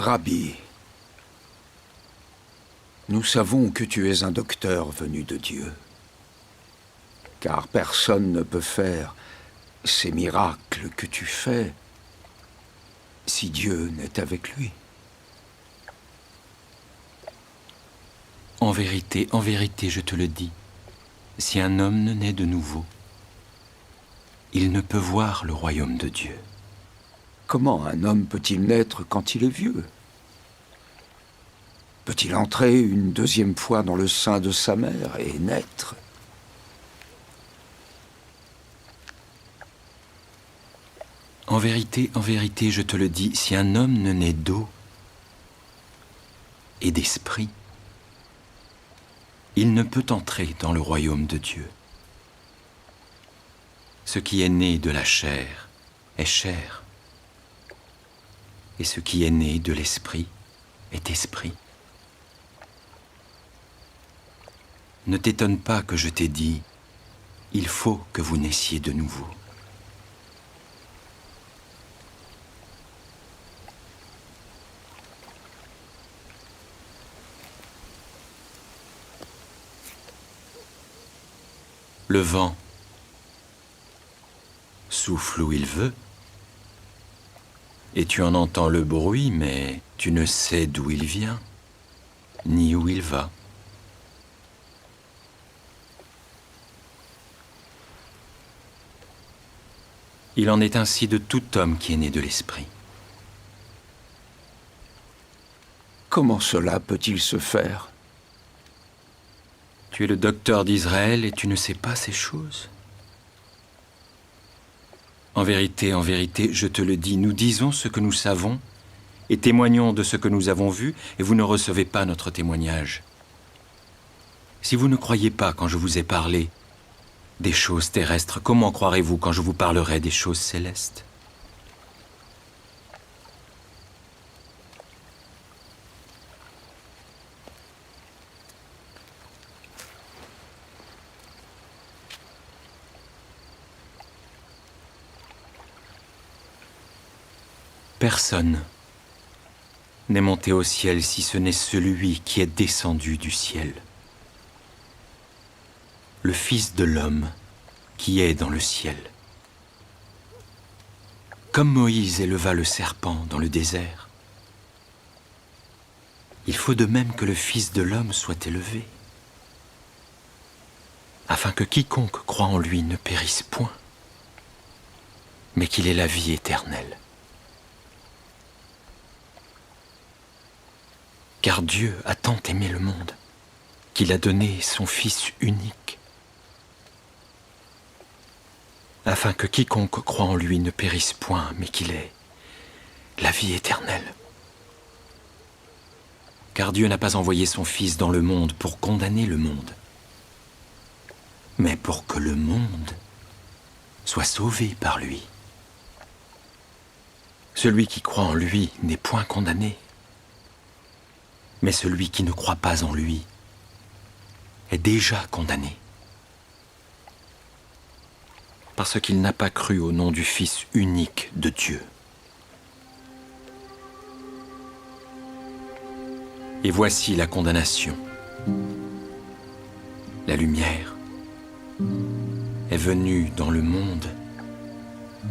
Rabbi, nous savons que tu es un docteur venu de Dieu, car personne ne peut faire ces miracles que tu fais si Dieu n'est avec lui. En vérité, je te le dis, si un homme ne naît de nouveau, il ne peut voir le royaume de Dieu. Comment un homme peut-il naître quand il est vieux? Peut-il entrer une deuxième fois dans le sein de sa mère et naître? En vérité, je te le dis, si un homme ne naît d'eau et d'esprit, il ne peut entrer dans le royaume de Dieu. Ce qui est né de la chair est chair, et ce qui est né de l'esprit est esprit. Ne t'étonne pas que je t'ai dit, il faut que vous naissiez de nouveau. Le vent souffle où il veut, et tu en entends le bruit, mais tu ne sais d'où il vient, ni où il va. Il en est ainsi de tout homme qui est né de l'esprit. Comment cela peut-il se faire? Tu es le docteur d'Israël et tu ne sais pas ces choses. En vérité, je te le dis, nous disons ce que nous savons et témoignons de ce que nous avons vu, et vous ne recevez pas notre témoignage. Si vous ne croyez pas quand je vous ai parlé des choses terrestres, comment croirez-vous quand je vous parlerai des choses célestes? Personne n'est monté au ciel si ce n'est celui qui est descendu du ciel, le Fils de l'homme qui est dans le ciel. Comme Moïse éleva le serpent dans le désert, il faut de même que le Fils de l'homme soit élevé, afin que quiconque croit en lui ne périsse point, mais qu'il ait la vie éternelle. Car Dieu a tant aimé le monde qu'il a donné son Fils unique, afin que quiconque croit en lui ne périsse point, mais qu'il ait la vie éternelle. Car Dieu n'a pas envoyé son Fils dans le monde pour condamner le monde, mais pour que le monde soit sauvé par lui. Celui qui croit en lui n'est point condamné, mais celui qui ne croit pas en lui est déjà condamné, parce qu'il n'a pas cru au nom du Fils unique de Dieu. Et voici la condamnation. La lumière est venue dans le monde,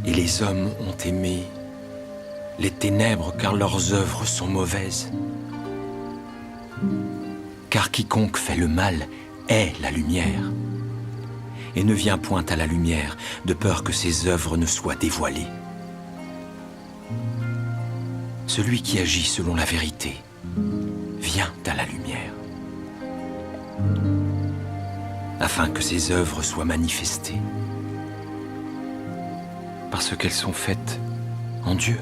et les hommes ont aimé les ténèbres car leurs œuvres sont mauvaises. Car quiconque fait le mal est la lumière, et ne vient point à la lumière, de peur que ses œuvres ne soient dévoilées. Celui qui agit selon la vérité vient à la lumière, afin que ses œuvres soient manifestées, parce qu'elles sont faites en Dieu.